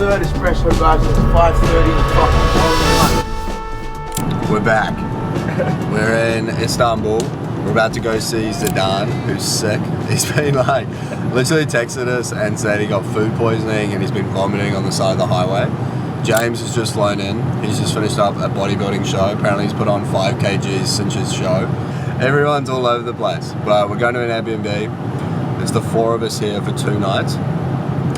third espresso, guys. It's 5:30 in the fucking morning. We're back. We're in Istanbul. We're about to go see Zidane, who's sick. He's been like, literally texted us and said he got food poisoning and he's been vomiting on the side of the highway. James has just flown in. He's just finished up a bodybuilding show. Apparently he's put on 5 kgs since his show. Everyone's all over the place. But we're going to an Airbnb. There's the 4 of us here for 2 nights.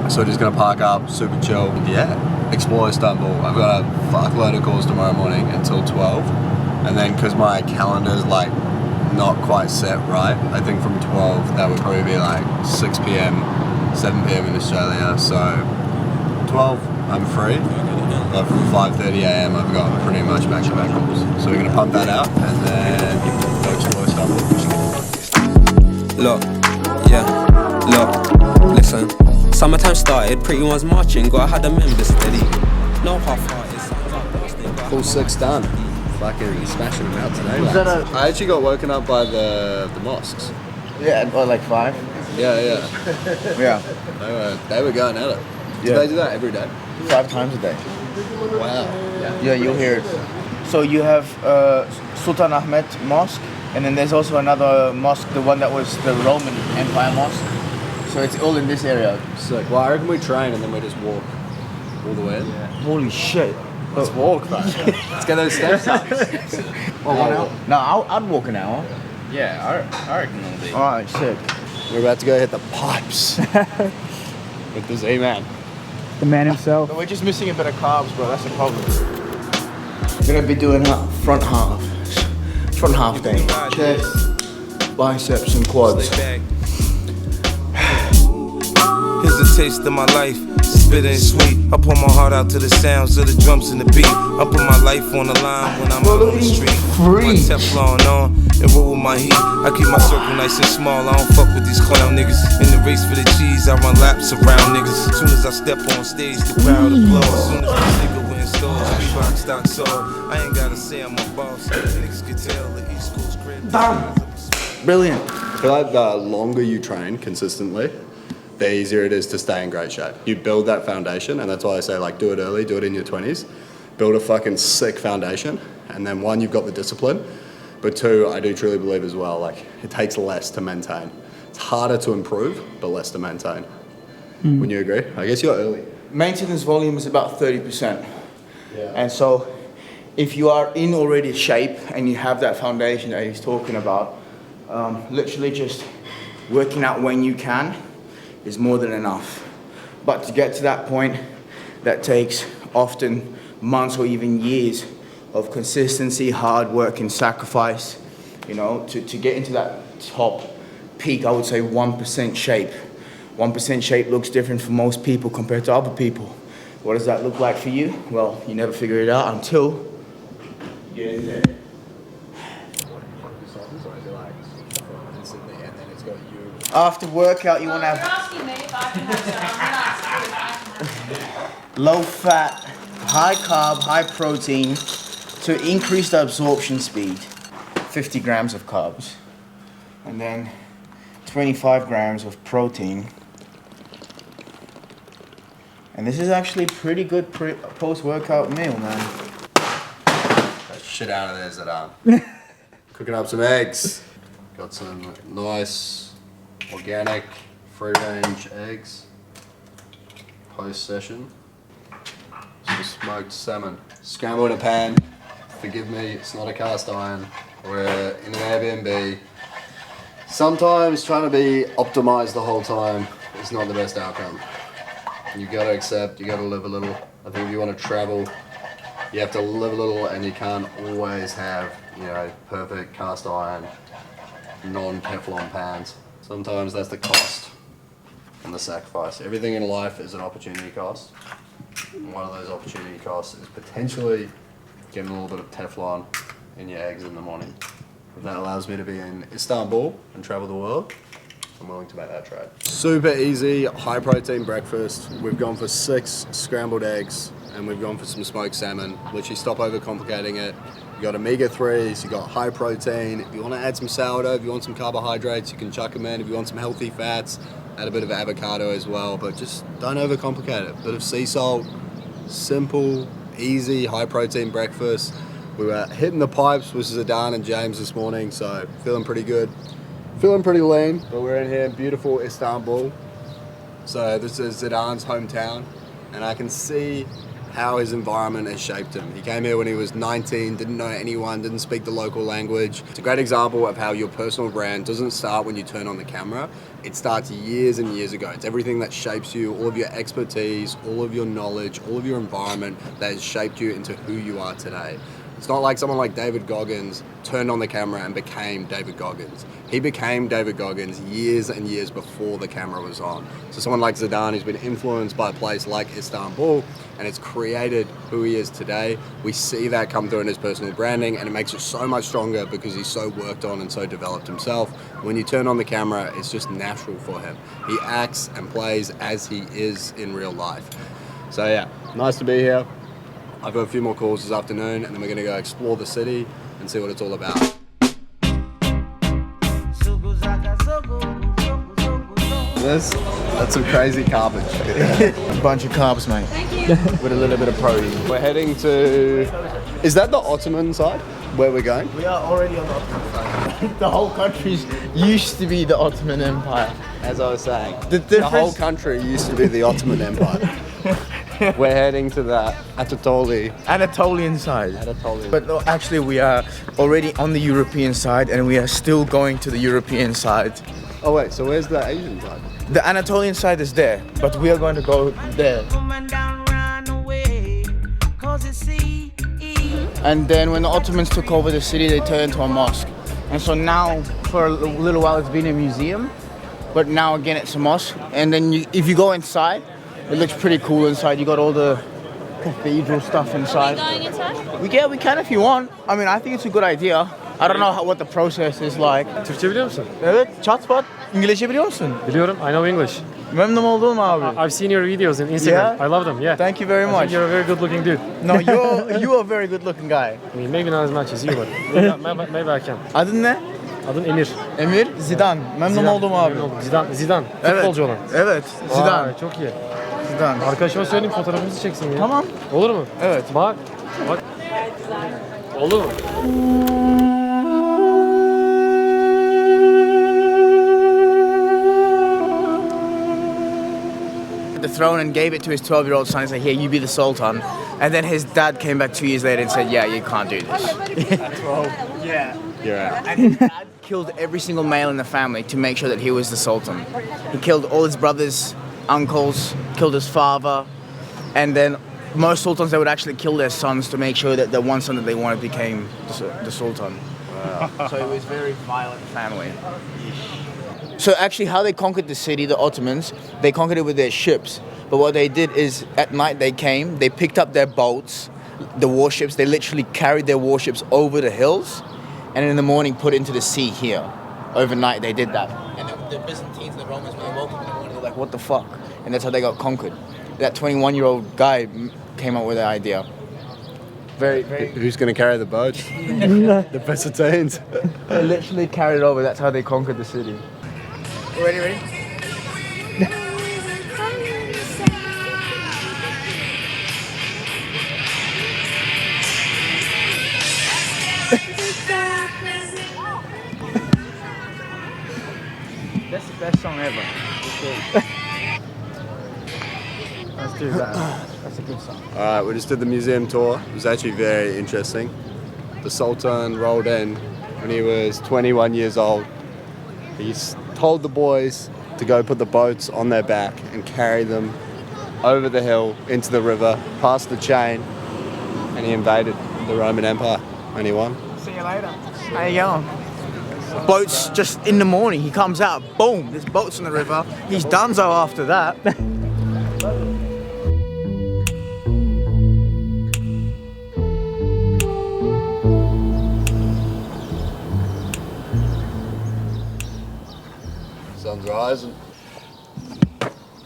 So we're just going to park up, super chill. Yeah, explore Istanbul. I've got a fuckload of calls tomorrow morning until 12. And then because my calendar's like not quite set right, I think from 12 that would probably be like 6 p.m, 7 p.m. in Australia. So 12 I'm free, but from 5:30 a.m. I've got pretty much back-to-back calls. So we're gonna pump that out and then go explore Istanbul. Look, yeah, look, listen. Summertime started, pretty ones marching, gotta have the members steady. No half-hearted. Full 6 done. Fucking smashing them out today. Was that I actually got woken up by the mosques. Yeah, like 5. Yeah. Yeah, They were going at it. Do Yeah. they do that every day? 5 times a day. Wow. Yeah, you'll hear it. So you have Sultan Ahmed Mosque, and then there's also another mosque, the one that was the Roman Empire Mosque. So it's all in this area. Sick. Well, I reckon we train and then we just walk all the way in. Holy shit. Let's walk, man. Let's get those steps up. Oh, 1 hour? No, I'd walk an hour. Yeah, I reckon it'll be. Alright, sick. We're about to go hit the pipes with the Z-Man. The man himself. But we're just missing a bit of carbs, bro. That's the problem. We're gonna be doing front half day. Chest, biceps, and quads. Here's a taste of my life, spitting sweet. I pour my heart out to the sounds of the drums and the beat. I put my life on the line when I'm out on the street. Free. My Teflon on and roll with my heat. I keep my circle nice and small. I don't fuck with these clown niggas. In the race for the cheese, I run laps around niggas. As soon as I step on stage, the crowd applause. As soon as my nigga wins stores, Reebok stock sold. I ain't gotta say I'm a boss. Niggas can tell the East Coast crib. Brilliant. I feel like the longer you train consistently, the easier it is to stay in great shape. You build that foundation, and that's why I say like do it early, do it in your 20s. Build a fucking sick foundation, and then 1, you've got the discipline, but 2, I do truly believe as well, like it takes less to maintain. It's harder to improve, but less to maintain. Wouldn't you agree? I guess you're early. Maintenance volume is about 30%. Yeah. And so if you are in already shape and you have that foundation that he's talking about, literally just working out when you can is more than enough. But to get to that point, that takes often months or even years of consistency, hard work and sacrifice, you know, to get into that top peak. I would say 1% shape. 1% shape looks different for most people compared to other people. What does that look like for you? Well, you never figure it out until you get in there. After workout, you want to You're have asking me if I can have some. I'm not asking. low fat, high carb, high protein to increase the absorption speed. 50 grams of carbs, and then 25 grams of protein. And this is actually pretty good post-workout meal, man. That shit out of there, Zidane. Cooking up some eggs. Got some nice, organic, free-range eggs. Post-session. Some smoked salmon. Scrambled in a pan. Forgive me, it's not a cast iron. We're in an Airbnb. Sometimes trying to be optimized the whole time is not the best outcome. You gotta accept, you gotta live a little. I think if you want to travel, you have to live a little, and you can't always have, you know, perfect cast iron, non-Teflon pans. Sometimes that's the cost and the sacrifice. Everything in life is an opportunity cost. And one of those opportunity costs is potentially getting a little bit of Teflon in your eggs in the morning. If that allows me to be in Istanbul and travel the world, I'm willing to make that trade. Super easy, high protein breakfast. We've gone for 6 scrambled eggs and we've gone for some smoked salmon. Literally stop overcomplicating it. You got omega-3s, you got high protein. If you want to add some sourdough, if you want some carbohydrates, you can chuck them in. If you want some healthy fats, add a bit of avocado as well, but just don't overcomplicate it. Bit of sea salt, simple, easy, high protein breakfast. We were hitting the pipes with Zidane and James this morning, so feeling pretty good. Feeling pretty lean, but we're in here in beautiful Istanbul. So this is Zidane's hometown, and I can see how his environment has shaped him. He came here when he was 19, didn't know anyone, didn't speak the local language. It's a great example of how your personal brand doesn't start when you turn on the camera. It starts years and years ago. It's everything that shapes you, all of your expertise, all of your knowledge, all of your environment that has shaped you into who you are today. It's not like someone like David Goggins turned on the camera and became David Goggins. He became David Goggins years and years before the camera was on. So someone like Zidane, who's been influenced by a place like Istanbul, and it's created who he is today. We see that come through in his personal branding, and it makes it so much stronger because he's so worked on and so developed himself. When you turn on the camera, it's just natural for him. He acts and plays as he is in real life. So yeah, nice to be here. I've got a few more calls this afternoon, and then we're going to go explore the city and see what it's all about. That's some crazy carbs. A bunch of carbs, mate. With a little bit of protein. We're heading to... Is that the Ottoman side where we're going? We are already on the Ottoman side. The whole country used to be the Ottoman Empire. As I was saying, The whole difference... country used to be the Ottoman Empire. We're heading to the Anatolian side. Anatolian. But no, actually we are already on the European side and we are still going to the European side. Oh wait, so where's the Asian side? The Anatolian side is there, but we are going to go there. And then when the Ottomans took over the city, they turned into a mosque. And so now, for a little while, it's been a museum, but now again it's a mosque. And then if you go inside, it looks pretty cool inside. You got all the cathedral stuff inside. Going inside? We can if you want. I mean, I think it's a good idea. I don't know what the process is like. Türkçe biliyor musun? Evet, chatbot. İngilizce biliyor musun? Biliyorum. I know English. Memnun oldum abi. I've seen your videos on Instagram. Yeah? I love them. Yeah. Thank you very I much. think you're a very good-looking dude. No, you are a very good looking guy. I mean, maybe not as much as you, but maybe I can. Adın ne? Adın Emir. Emir Zidane. Memnun Zidane. oldum abi. Memnun oldum. Zidane. Evet. Futbolcu olan. Evet, Zidane. Vay, çok iyi. Zidane. Arkadaşıma söyleyeyim fotoğrafımızı çeksin ya. Tamam. Olur mu? Evet. Bak. Oldu mu? The throne and gave it to his 12-year-old son and said, here, you be the Sultan. And then his dad came back 2 years later and said, yeah, you can't do this. Yeah. You're out. And his dad killed every single male in the family to make sure that he was the Sultan. He killed all his brothers, uncles, killed his father, and then most sultans, they would actually kill their sons to make sure that the one son that they wanted became the Sultan. Wow. So it was a very violent family. So actually how they conquered the city, the Ottomans, they conquered it with their ships. But what they did is at night they came, they picked up their boats, the warships, they literally carried their warships over the hills and in the morning put into the sea here. Overnight they did that. And the Byzantines and the Romans, when they woke up in the morning, they were like, what the fuck? And that's how they got conquered. That 21-year-old guy came up with the idea. Very. Who's going to carry the boats? The Byzantines. They literally carried it over, that's how they conquered the city. Ready? That's the best song ever. Let's do that. That's a good song. Alright, we just did the museum tour. It was actually very interesting. The Sultan rolled in when he was 21 years old. He told the boys to go put the boats on their back and carry them over the hill into the river, past the chain, and he invaded the Roman Empire and he won. See you later. How you going? Boats just in the morning, he comes out, boom, there's boats in the river. He's donezo after that. Sun's rising.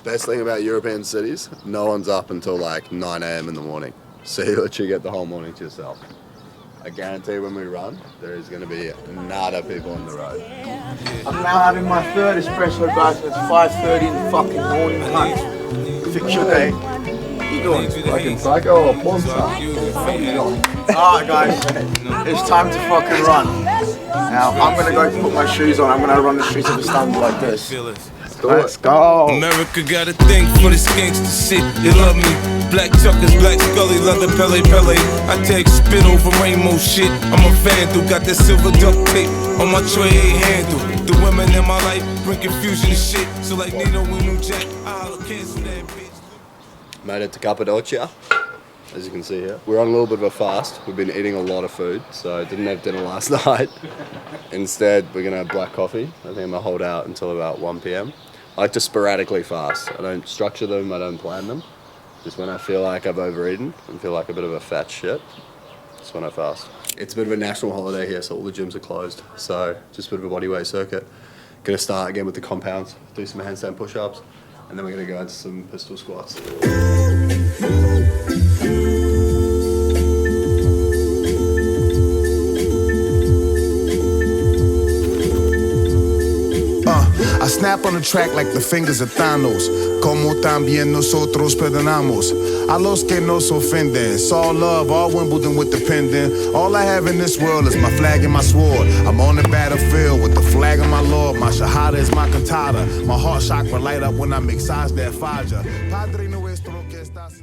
Best thing about European cities, no one's up until like 9 a.m. in the morning. So you literally get the whole morning to yourself. I guarantee when we run, there is going to be nada people on the road. I'm now having my third espresso, guys. It's 5:30 in the fucking morning. Cunt. Fix your day. What you doing? Fucking psycho or monster? Alright, guys. It's time to fucking run. Now, I'm gonna go put my shoes on. I'm gonna run the streets of Istanbul like this. Let's go. America got a thing for this gangster shit. They love me. Black Chuckers, Black Scully, leather Pele Pele. I take spit over rainbow shit. I'm a vandal, got that silver duct tape on my tray handle. The women in my life bring confusion and shit. So like Nino and New Jack, I'll cancel that bitch. Made it to Cappadocia, as you can see here. We're on a little bit of a fast. We've been eating a lot of food, so didn't have dinner last night. Instead, we're gonna have black coffee. I think I'm gonna hold out until about 1 p.m. I like to sporadically fast. I don't structure them, I don't plan them. Just when I feel like I've overeaten and feel like a bit of a fat shit, that's when I fast. It's a bit of a national holiday here, so all the gyms are closed. So just a bit of a bodyweight circuit. Gonna start again with the compounds, do some handstand push-ups, and then we're gonna go into some pistol squats. I snap on the track like the fingers of Thanos. Como también nosotros perdonamos a los que nos ofenden. It's all love, all Wimbledon with the pendant. All I have in this world is my flag and my sword. I'm on the battlefield with the flag of my Lord. My shahada is my cantata. My heart chakra light up when I make size that faja. Padre nuestro que estás